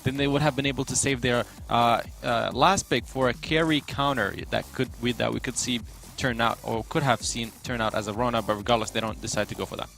then they would have been able to save their last pick for a carry counter that we could see turn out, or could have seen turn out as a Rona, but regardless, they don't decide to go for that.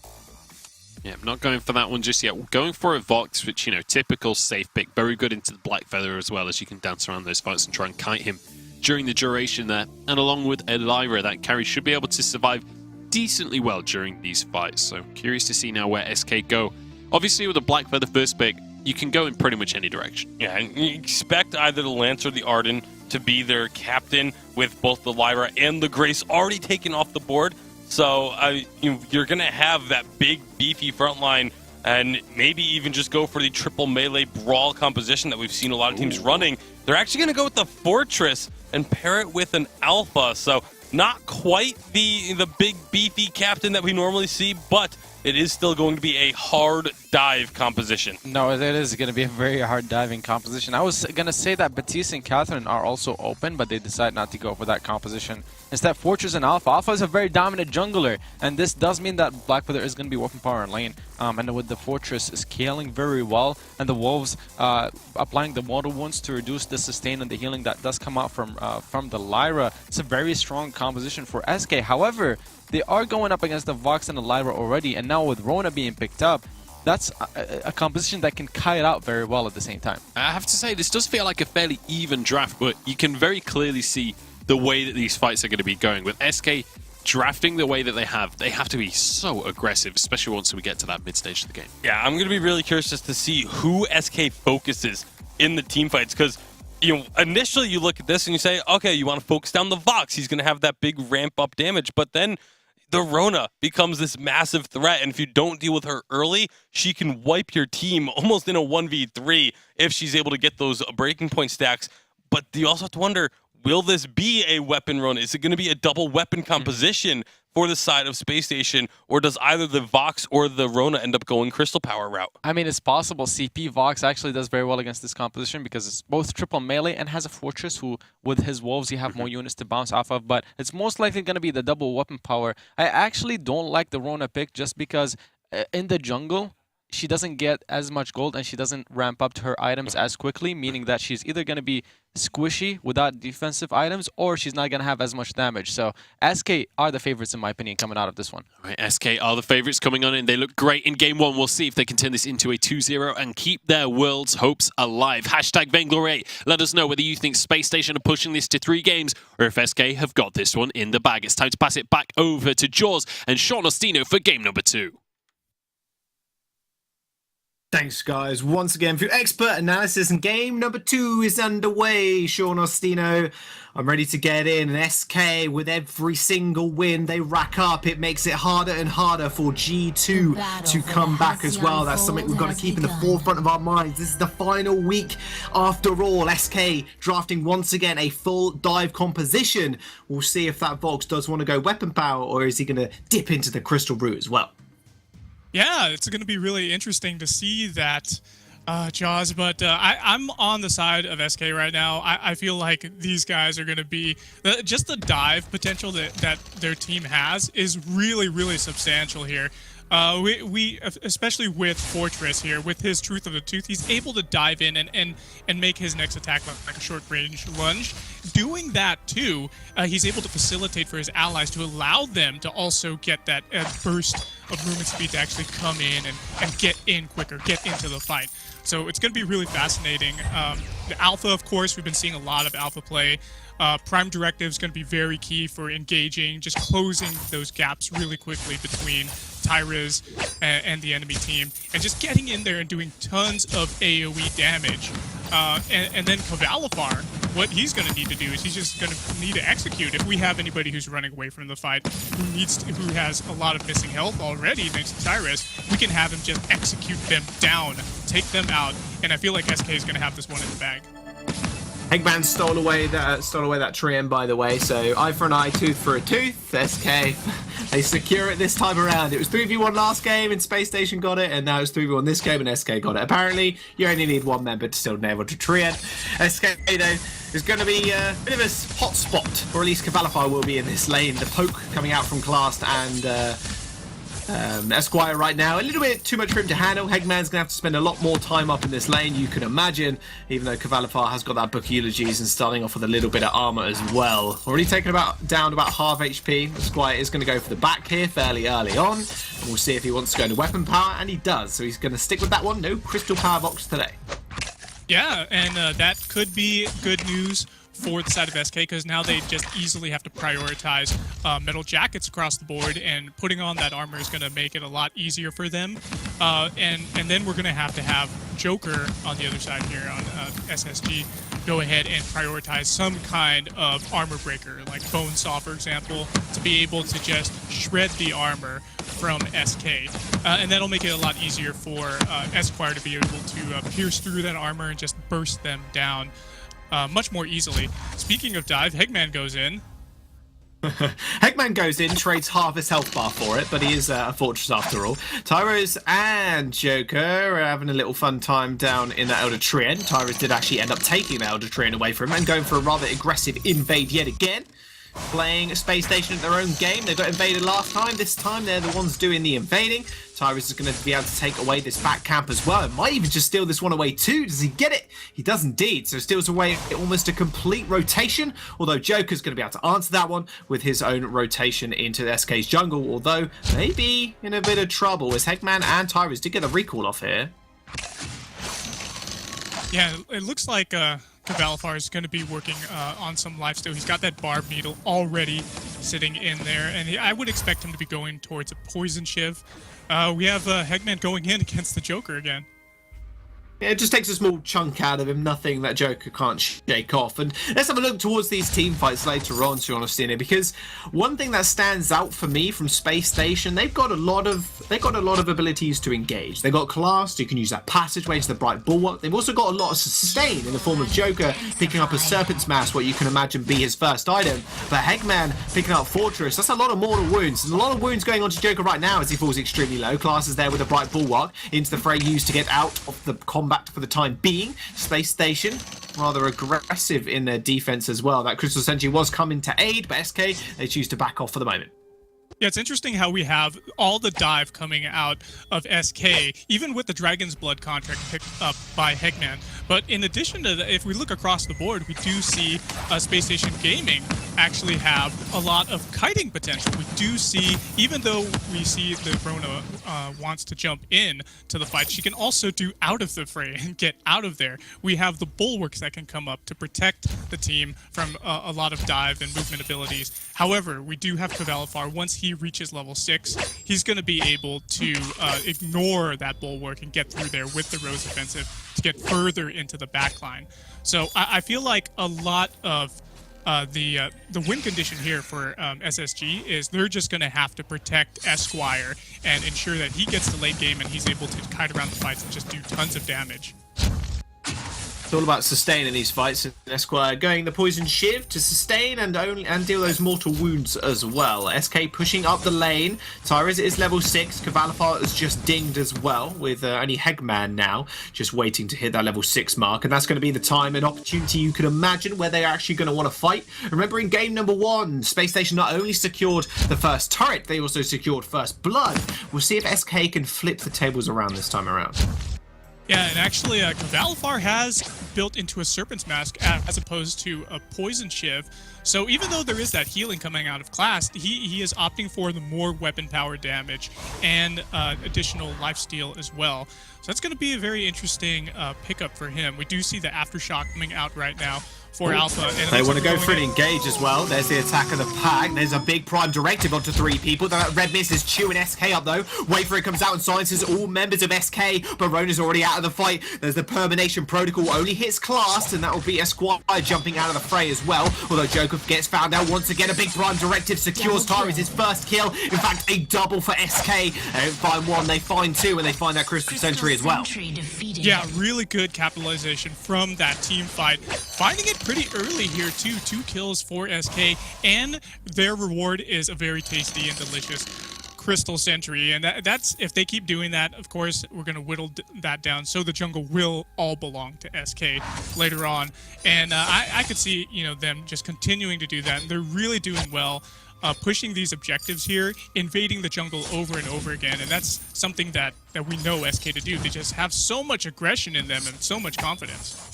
Yeah, I'm not going for that one just yet. Going for a Vox, which, you know, typical safe pick. Very good into the Black Feather as well, as you can dance around those fights and try and kite him during the duration there. And along with Elira, that carry should be able to survive decently well during these fights. So curious to see now where SK go. Obviously, with a Black Feather first pick, you can go in pretty much any direction. Yeah, and you expect either the Lance or the Arden to be their captain, with both the Lyra and the Grace already taken off the board. So you're going to have that big, beefy front line, and maybe even just go for the triple melee brawl composition that we've seen a lot of teams running. They're actually going to go with the Fortress and pair it with an Alpha. So not quite the big, beefy captain that we normally see, but it is still going to be a hard dive composition. No, it is going to be a very hard diving composition. I was going to say that Batiste and Catherine are also open, but they decide not to go for that composition. Instead, Fortress and Alpha. Alpha is a very dominant jungler, and this does mean that Black Feather is going to be weapon power in lane. And with the Fortress scaling very well, and the Wolves applying the mortal wounds to reduce the sustain and the healing that does come out from the Lyra, it's a very strong composition for SK. However, they are going up against the Vox and the Lyra already, and now with Rona being picked up, that's a composition that can kite out very well at the same time. I have to say, this does feel like a fairly even draft, but you can very clearly see the way that these fights are going to be going. With SK drafting the way that they have to be so aggressive, especially once we get to that mid stage of the game. Yeah, I'm going to be really curious just to see who SK focuses in the team fights, because initially you look at this and you say, okay, you want to focus down the Vox. He's going to have that big ramp up damage, but then the Rona becomes this massive threat, and if you don't deal with her early, she can wipe your team almost in a 1v3 if she's able to get those breaking point stacks. But you also have to wonder, will this be a weapon Rona? Is it going to be a double weapon composition for the side of SpaceStation, or does either the Vox or the Rona end up going Crystal Power route? I mean, it's possible. CP Vox actually does very well against this composition because it's both triple melee and has a Fortress who, with his Wolves, you have more units to bounce off of, but it's most likely going to be the double weapon power. I actually don't like the Rona pick just because in the jungle, she doesn't get as much gold and she doesn't ramp up to her items as quickly, meaning that she's either going to be squishy without defensive items or she's not going to have as much damage. So SK are the favorites in my opinion coming out of this one. All right, SK are the favorites coming on in. They look great in game one. We'll see if they can turn this into a 2-0 and keep their world's hopes alive. Hashtag Vainglory. Let us know whether you think SpaceStation are pushing this to 3 games or if SK have got this one in the bag. It's time to pass it back over to Jaws and Sean Ostino for game number 2. Thanks, guys, once again for your expert analysis, and game number 2 is underway. Sean Ostino, I'm ready to get in, and SK, with every single win they rack up, it makes it harder and harder for G2 to come back as well. That's something we've got to keep in the forefront of our minds. This is the final week after all. SK drafting once again a full dive composition. We'll see if that Vox does want to go weapon power, or is he going to dip into the crystal route as well. Yeah, it's going to be really interesting to see that, Jaws, but I'm on the side of SK right now. I feel like these guys are going to be... just the dive potential that their team has is really, really substantial here. We especially with Fortress here, with his Truth of the Tooth, he's able to dive in and make his next attack like a short range lunge. Doing that too, he's able to facilitate for his allies to allow them to also get that burst of movement speed to actually come in and get in quicker, get into the fight. So it's going to be really fascinating. The Alpha, of course, we've been seeing a lot of Alpha play. Prime Directive is going to be very key for engaging, just closing those gaps really quickly between Tyriz and the enemy team, and just getting in there and doing tons of AoE damage. And then Cavalifar, what he's going to need to do is he's just going to need to execute. If we have anybody who's running away from the fight, who has a lot of missing health already thanks to Tyriz, we can have him just execute them down, take them out, and I feel like SK is going to have this one in the bag. Eggman stole away that Treant, by the way, so eye for an eye, tooth for a tooth. SK, they secure it this time around. It was 3v1 last game and SpaceStation got it, and now it's 3v1 this game and SK got it. Apparently, you only need one member to still nail to Treant. SK, though, is going to be a bit of a hot spot, or at least Cavalify will be in this lane. The poke coming out from Clast and Esquire right now, a little bit too much for him to handle. Hegman's going to have to spend a lot more time up in this lane, you can imagine, even though Cavalifar has got that book of eulogies and starting off with a little bit of armor as well. Already taken down about half HP. Esquire is going to go for the back here fairly early on, and we'll see if he wants to go into weapon power, and he does, so he's going to stick with that one. No crystal power box today. Yeah, and that could be good news for the side of SK, because now they just easily have to prioritize metal jackets across the board, and putting on that armor is going to make it a lot easier for them. And then we're going to have Joker on the other side here on SSG go ahead and prioritize some kind of armor breaker, like Bonesaw, for example, to be able to just shred the armor from SK. And that'll make it a lot easier for Esquire to be able to pierce through that armor and just burst them down much more easily. Speaking of dive, Hegman goes in. Hegman goes in, trades half his health bar for it, but he is a fortress after all. Tyros and Joker are having a little fun time down in the Elder Treant. Tyros did actually end up taking the Elder Treant away from him and going for a rather aggressive invade yet again. Playing SpaceStation at their own game. They got invaded last time. This time they're the ones doing the invading. Tyrus is going to be able to take away this back camp as well. It might even just steal this one away too. Does he get it? He does indeed. So steals away almost a complete rotation. Although Joker's going to be able to answer that one with his own rotation into SK's jungle. Although maybe in a bit of trouble as Hegman and Tyrus did get a recall off here. Yeah, it looks like Cavalifar is going to be working on some lifesteal. He's got that Barb Needle already sitting in there, and I would expect him to be going towards a Poison Shiv. We have Hegman going in against the Joker again. Yeah, it just takes a small chunk out of him, nothing that Joker can't shake off. And let's have a look towards these team fights later on, to be honest, because one thing that stands out for me from SpaceStation, they've got a lot of abilities to engage. They've got class, so you can use that passageway to the Bright Bulwark. They've also got a lot of sustain in the form of Joker picking up a Serpent's Mask, what you can imagine be his first item. But Hegman picking up Fortress, that's a lot of mortal wounds. And a lot of wounds going on to Joker right now as he falls extremely low. Class is there with a Bright Bulwark into the fray used to get out of the combat for the time being. SpaceStation rather aggressive in their defense as well. That Crystal Sentry was coming to aid, but SK, they choose to back off for the moment. Yeah, it's interesting how we have all the dive coming out of SK, even with the Dragon's Blood contract picked up by Hegman. But in addition to that, if we look across the board, we do see SpaceStation Gaming actually have a lot of kiting potential. We do see, even though we see that Rona wants to jump in to the fight, she can also do out of the fray and get out of there. We have the bulwarks that can come up to protect the team from a lot of dive and movement abilities. However, we do have Cavalifar. Once he reaches level 6, he's going to be able to ignore that bulwark and get through there with the Rose offensive to get further into the backline. So I feel like a lot of the win condition here for SSG is they're just going to have to protect Esquire and ensure that he gets to late game and he's able to kite around the fights and just do tons of damage. It's all about sustaining these fights, and Esquire going the Poison Shiv to sustain and deal those mortal wounds as well. SK pushing up the lane. Tyrus is level 6. Cavalifar is just dinged as well, with only Hegman now just waiting to hit that level 6 mark, and that's going to be the time and opportunity you can imagine where they're actually going to want to fight. Remember, in game number 1, SpaceStation not only secured the first turret, they also secured first blood. We'll see if SK can flip the tables around this time around. Yeah, and actually, Cavalifar has built into a Serpent's Mask as opposed to a Poison Shiv. So even though there is that healing coming out of class, he is opting for the more weapon power damage and additional lifesteal as well. So that's going to be a very interesting pickup for him. We do see the Aftershock coming out right now for Alpha. And they want to go for an engage as well. There's the attack of the pack. There's a big prime directive onto 3 people. That Red Mist is chewing SK up though. Wait for it comes out and silences all members of SK, but Rona's already out of the fight. There's the Permanation Protocol, only hits class, and that will be Esquire jumping out of the fray as well. Although Joker gets found out once again. A big prime directive secures Tyrus' first kill. In fact, a double for SK. They don't find 1, they find 2, and they find that Crystal Sentry as well. Yeah, really good capitalization from that team fight. Finding it pretty early here too. 2 kills for SK, and their reward is a very tasty and delicious Crystal Sentry, and that's, if they keep doing that, of course we're going to whittle that down so the jungle will all belong to SK later on. And I could see, you know, them just continuing to do that, and they're really doing well pushing these objectives here, invading the jungle over and over again, and that's something that we know SK to do. They just have so much aggression in them and so much confidence.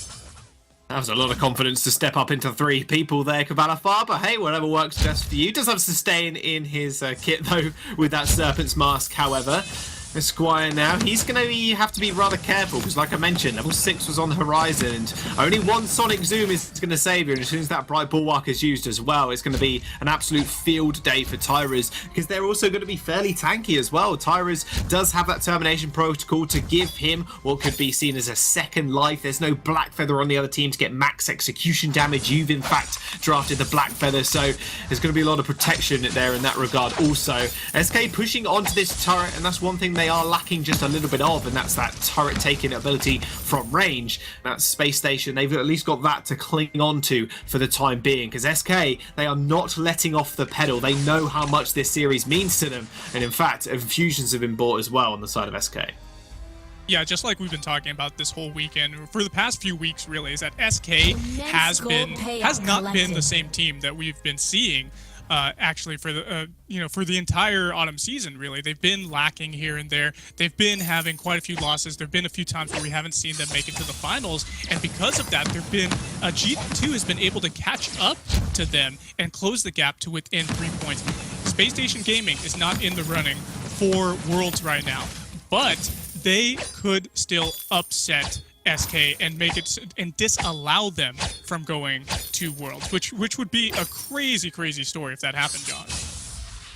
That was a lot of confidence to step up into 3 people there, Cavalifar, but hey, whatever works best for you. Does have sustain in his kit, though, with that Serpent's Mask, however. Esquire now, he's going to have to be rather careful, because like I mentioned, level 6 was on the horizon, and only one Sonic Zoom is going to save you, and as soon as that Bright Bulwark is used as well, it's going to be an absolute field day for Tyras, because they're also going to be fairly tanky as well. Tyras does have that Termination Protocol to give him what could be seen as a second life. There's no Black Feather on the other team to get max execution damage. You've in fact drafted the Black Feather, so there's going to be a lot of protection there in that regard also. SK pushing onto this turret, and that's one thing they are lacking just a little bit of, and that's that turret taking ability from range. That's Space Station. They've at least got that to cling on to for the time being, because SK, they are not letting off the pedal. They know how much this series means to them, and in fact, infusions have been bought as well on the side of SK. Yeah, just like we've been talking about this whole weekend, for the past few weeks, really, is that SK has not been the same team that we've been seeing. Actually, for the for the entire autumn season, really, they've been lacking here and there. They've been having quite a few losses. There've been a few times where we haven't seen them make it to the finals, and because of that, there've been G2 has been able to catch up to them and close the gap to within 3 points. SpaceStation Gaming is not in the running for Worlds right now, but they could still upset SK and make it and disallow them from going to Worlds, which would be a crazy story if that happened, John.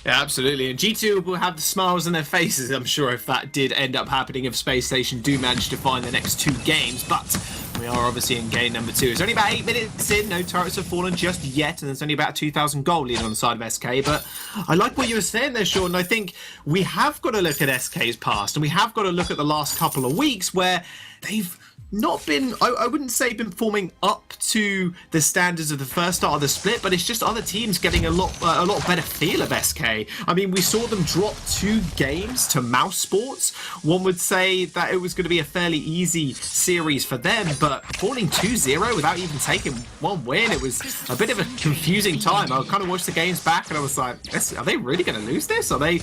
Yeah, absolutely. And G2 will have the smiles on their faces, I'm sure, if that did end up happening, if SpaceStation do manage to find the next 2 games. But we are obviously in game number 2. It's only about 8 minutes in. No turrets have fallen just yet, and there's only about 2,000 gold lead on the side of SK. But I like what you were saying there, Sean. I think we have got to look at SK's past, and we have got to look at the last couple of weeks where they've not been, I wouldn't say been performing up to the standards of the first start of the split, but it's just other teams getting a lot better feel of SK. I mean, we saw them drop 2 games to Mouse Sports. One would say that it was going to be a fairly easy series for them, but falling 2-0 without even taking 1 win, it was a bit of a confusing time. I kind of watched the games back and I was like, are they really going to lose this? Are they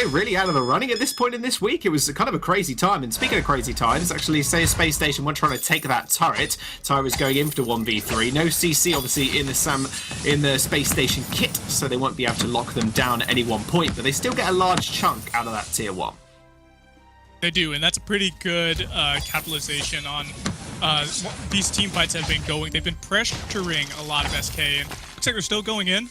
really out of the running at this point in this week? It was kind of a crazy time. And speaking of crazy times, actually, say SpaceStation trying to take that turret. Tyra's going in for 1v3. No CC obviously in the Space Station kit, so they won't be able to lock them down at any one point, but they still get a large chunk out of that tier 1. They do, and that's a pretty good capitalization on these team fights have been going. They've been pressuring a lot of SK, and looks like they're still going in.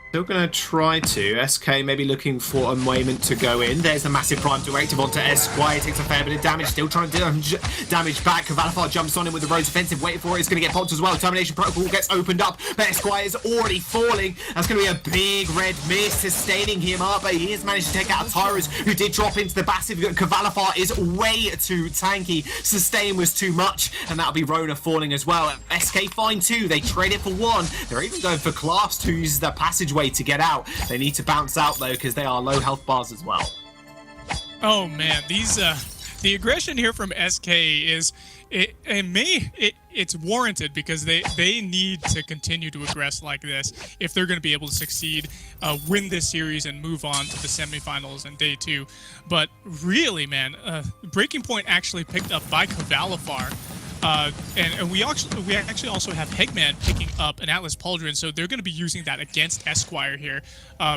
Still going to try to. SK maybe looking for a moment to go in. There's a massive prime directive onto Esquire. Takes a fair bit of damage. Still trying to do damage back. Cavalifar jumps on him with the Rose offensive. Waiting for it. It's going to get popped as well. Termination Protocol gets opened up. But Esquire is already falling. That's going to be a big red miss, sustaining him up. But he has managed to take out Tyrus, who did drop into the passive. Cavalifar is way too tanky. Sustain was too much. And that'll be Rona falling as well. SK fine too. They trade it for 1. They're even going for Class to use the passageway to get out. They need to bounce out though, because they are low health bars as well. Oh man, these the aggression here from SK is it's warranted, because they need to continue to aggress like this if they're going to be able to succeed, win this series and move on to the semifinals and day 2. But really, man, Breaking Point actually picked up by Cavalifar. And we actually also have Hegman picking up an Atlas Pauldron, so they're going to be using that against Esquire here.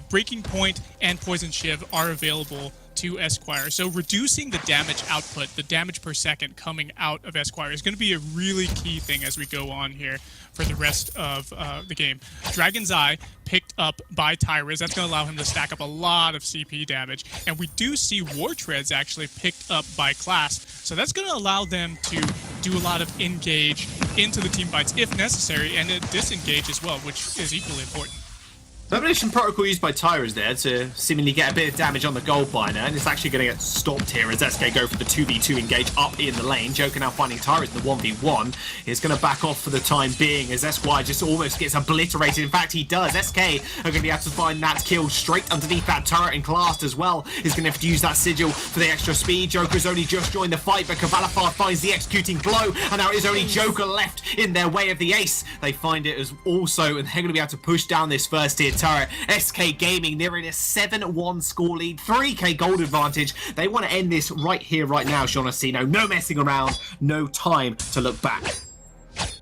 Breaking Point and Poison Shiv are available to Esquire, so reducing the damage output, the damage per second coming out of Esquire, is going to be a really key thing as we go on here for the rest of the game. Dragon's Eye picked up by Tyrus. That's going to allow him to stack up a lot of CP damage. And we do see War Treads actually picked up by Class. So that's going to allow them to do a lot of engage into the team fights if necessary, and disengage as well, which is equally important. Termination protocol used by Tyra is there to seemingly get a bit of damage on the gold miner, and it's actually going to get stopped here as SK go for the 2v2 engage up in the lane. Joker now finding Tyra in the 1v1. He's going to back off for the time being as SY just almost gets obliterated. In fact, he does. SK are going to be able to find that kill straight underneath that turret, and Classed as well is going to have to use that sigil for the extra speed. Joker's only just joined the fight, but Cavalifar finds the executing blow, and now it is only Joker left in their way of the ace. They find it as also, and they're going to be able to push down this first tier turret. SK Gaming nearing a 7-1 score lead, 3k gold advantage. They want to end this right here, right now, Sean Orsino. No messing around, no time to look back.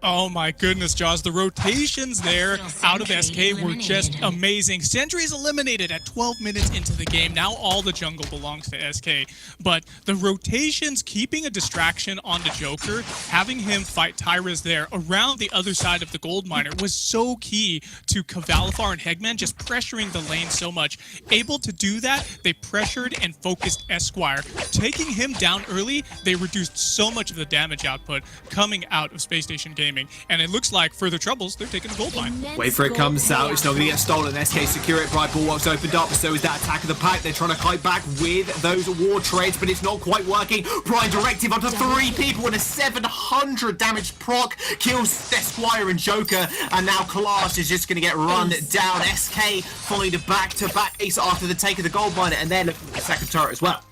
Oh my goodness, Jaws. The rotations there out of SK were just amazing. Sentry is eliminated at 12 minutes into the game. Now all the jungle belongs to SK. But the rotations, keeping a distraction on the Joker, having him fight Tyra's there around the other side of the gold miner was so key to Cavalifar and Hegman just pressuring the lane so much. Able to do that, they pressured and focused Esquire. Taking him down early, they reduced so much of the damage output coming out of SpaceStation Gaming, and it looks like further troubles, they're taking the gold line. Wait for it comes out, it's not going to get stolen. SK secure it, Bright Bulwark's opened up, so is that attack of the pack. They're trying to fight back with those war trades, but it's not quite working. Prime Directive onto 3 people and a 700 damage proc kills Esquire and Joker, and now Class is just going to get run down. SK following the back-to-back ace after the take of the gold miner, and they're looking at the second turret as well.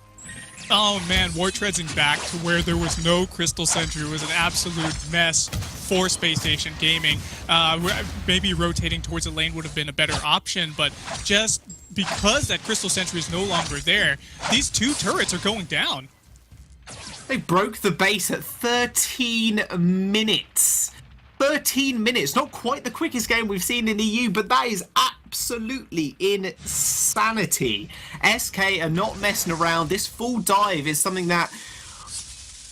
Oh man, War Treadsing back to where there was no Crystal Sentry. It was an absolute mess for SpaceStation Gaming. Maybe rotating towards the lane would have been a better option, but just because that Crystal Sentry is no longer there, these 2 turrets are going down. They broke the base at 13 minutes. 13 minutes, not quite the quickest game we've seen in the EU, but that is absolutely insanity. SK are not messing around. This full dive is something that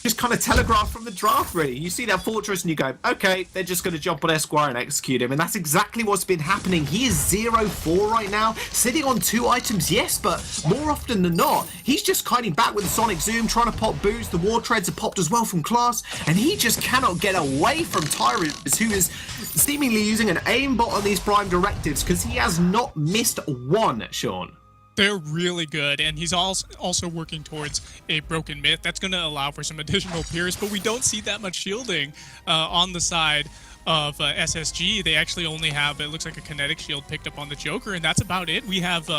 just kind of telegraphed from the draft, really. You see that fortress and you go, okay, they're just going to jump on Esquire and execute him, and that's exactly what's been happening. He is 0-4 right now, sitting on 2 items, yes, but more often than not, he's just kiting back with the Sonic Zoom, trying to pop boots. The War Treads are popped as well from Class, and he just cannot get away from Tyrus, who is seemingly using an aimbot on these Prime Directives, because he has not missed one, Sean. They're really good, and he's also working towards a broken myth. That's going to allow for some additional pierce, but we don't see that much shielding on the side of SSG. They actually only have, it looks like, a kinetic shield picked up on the Joker, and that's about it. We have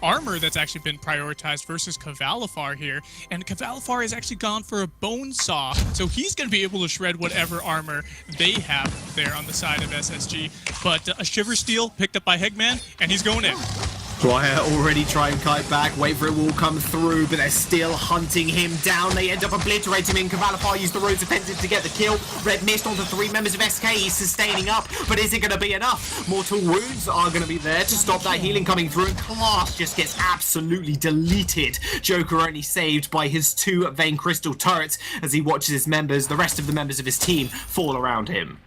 armor that's actually been prioritized versus Cavalifar here, and Cavalifar has actually gone for a bone saw, so he's going to be able to shred whatever armor they have there on the side of SSG. But a Shiver Steel picked up by Hegman, and he's going in. Dwyer already try and kite back, wait for it will come through, but they're still hunting him down. They end up obliterating him. Cavalifar used the Road's Offensive to get the kill. Red Mist onto 3 members of SK. He's sustaining up, but is it going to be enough? Mortal Wounds are going to be there to stop that healing coming through, and Class just gets absolutely deleted. Joker only saved by his 2 Vein Crystal turrets as he watches his members, the rest of the members of his team, fall around him.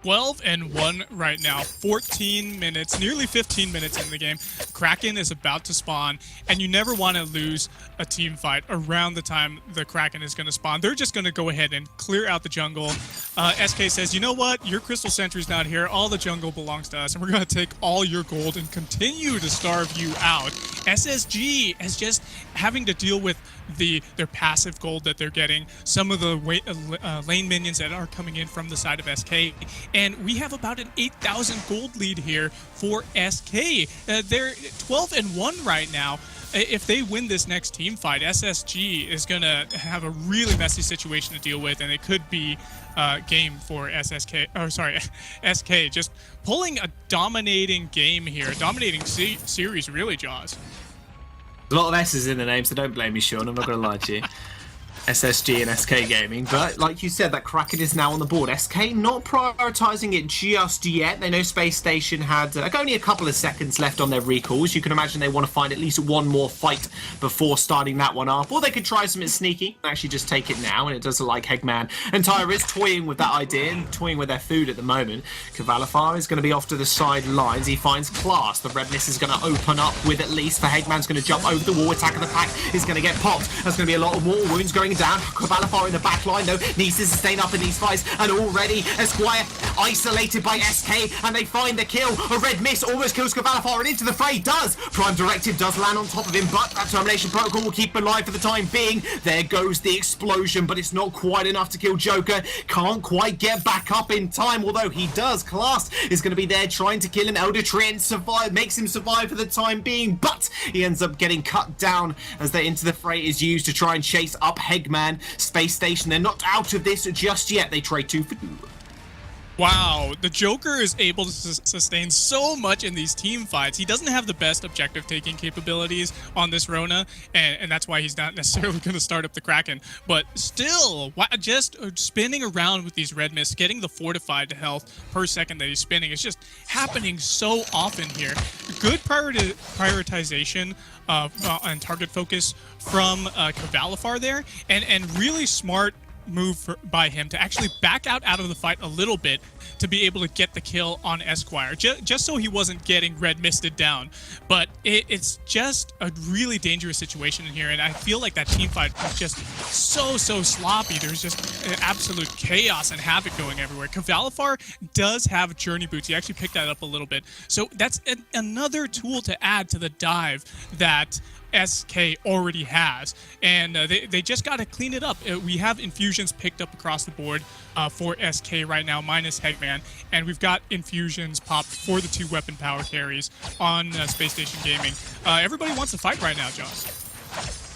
12-1 right now, 14 minutes, nearly 15 minutes in the game. Kraken is about to spawn, and you never want to lose a team fight around the time the Kraken is going to spawn. They're just going to go ahead and clear out the jungle. SK says, you know what, your Crystal Sentry's not here, all the jungle belongs to us, and we're going to take all your gold and continue to starve you out. SSG is just having to deal with their passive gold that they're getting, some of the lane minions that are coming in from the side of SK, and we have about an 8,000 gold lead here for SK. They're 12-1 right now. If they win this next team fight, SSG is going to have a really messy situation to deal with, and it could be game for SK just pulling a dominating game here, a dominating series, really, Jaws. A lot of S's in the name, so don't blame me, Sean. I'm not going to lie to you. SSG and SK Gaming, but like you said, that Kraken is now on the board. SK not prioritizing it just yet. They know SpaceStation had only a couple of seconds left on their recalls. You can imagine they want to find at least one more fight before starting that one up, or they could try something sneaky and actually just take it now, and it does look like Hegman and Tyra is toying with that idea and toying with their food at the moment. Cavalifar is going to be off to the sidelines. He finds Class. The red mist is going to open up with at least for Hegman's going to jump over the wall. Attack of the pack is going to get popped. There's going to be a lot of wall wounds going going down. Cavalifar in the back line, though, needs to sustain up in these fights. And already, Esquire isolated by SK, and they find the kill. A red miss almost kills Cavalifar, and into the fray does. Prime Directive does land on top of him, but that Termination Protocol will keep him alive for the time being. There goes the explosion, but it's not quite enough to kill Joker. Can't quite get back up in time, although he does. Class is going to be there trying to kill him. Elder Treant survive, makes him survive for the time being, but he ends up getting cut down as the Into the Fray is used to try and chase up Hegman. SpaceStation, they're not out of this just yet. They trade 2 for 2. Wow, the Joker is able to sustain so much in these team fights. He doesn't have the best objective taking capabilities on this Rona, and that's why he's not necessarily going to start up the Kraken. But still, just spinning around with these red mists, getting the fortified health per second that he's spinning is just happening so often here. Good prioritization and target focus from Cavalifar there, and really smart move by him to actually back out of the fight a little bit to be able to get the kill on Esquire, just so he wasn't getting red misted down. But it's just a really dangerous situation in here, and I feel like that team fight was just so sloppy. There's just absolute chaos and havoc going everywhere. Cavalifar does have journey boots. He actually picked that up a little bit, so that's another tool to add to the dive that SK already has, and they just got to clean it up. We have infusions picked up across the board for SK right now, minus Hegman, and we've got infusions popped for the 2 weapon power carries on SpaceStation Gaming. Everybody wants to fight right now, Josh.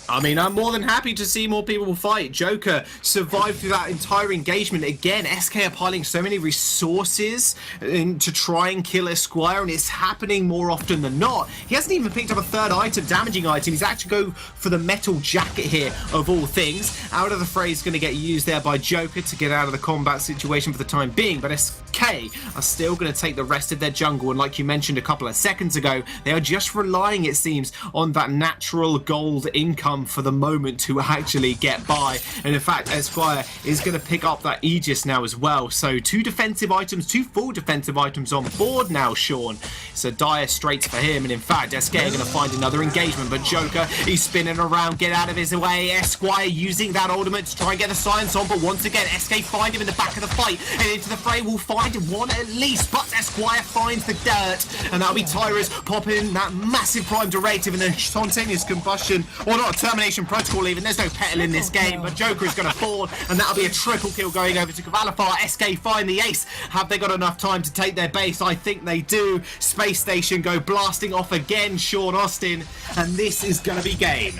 I mean, I'm more than happy to see more people fight. Joker survived through that entire engagement. Again, SK are piling so many resources in to try and kill Esquire, and it's happening more often than not. He hasn't even picked up a third item, damaging item. He's actually go for the metal jacket here, of all things. Out of the Fray is going to get used there by Joker to get out of the combat situation for the time being, but SK are still going to take the rest of their jungle, and like you mentioned a couple of seconds ago, they are just relying, it seems, on that natural gold income for the moment to actually get by. And in fact, Esquire is going to pick up that Aegis now as well. So 2 defensive items, 2 full defensive items on board now, Sean. So dire straits for him. And in fact, SK are going to find another engagement. But Joker, he's spinning around, get out of his way. Esquire using that ultimate to try and get the science on. But once again, SK find him in the back of the fight. And Into the Fray will find one at least. But Esquire finds the dirt. And that'll be Tyrus popping that massive Prime Directive and then spontaneous combustion. Or not, Termination Protocol even. There's no petal in this game, but Joker is going to fall, and that'll be a triple kill going over to Cavalifar. SK find the ace. Have they got enough time to take their base? I think they do. SpaceStation go blasting off again, Sean Austin, and this is going to be game.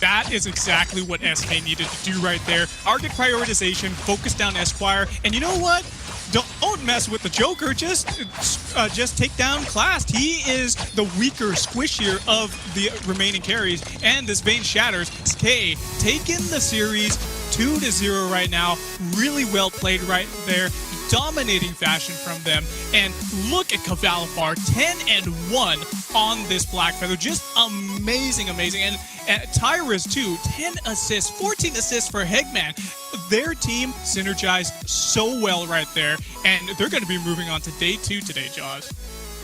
That is exactly what SK needed to do right there. Target prioritization, focus down Esquire, and you know what? Don't mess with the Joker. Just take down Class. He is the weaker, squishier of the remaining carries, and this Vein shatters. SK taking the series 2-0 right now. Really well played right there. Dominating fashion from them. And look at Cavalifar, 10-1 on this Black Feather. Just amazing. And Tyrus too, 10 assists, 14 assists for Hegman. Their team synergized so well right there, and they're going to be moving on to day 2 today, Jaws.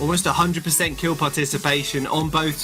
Almost 100% kill participation on both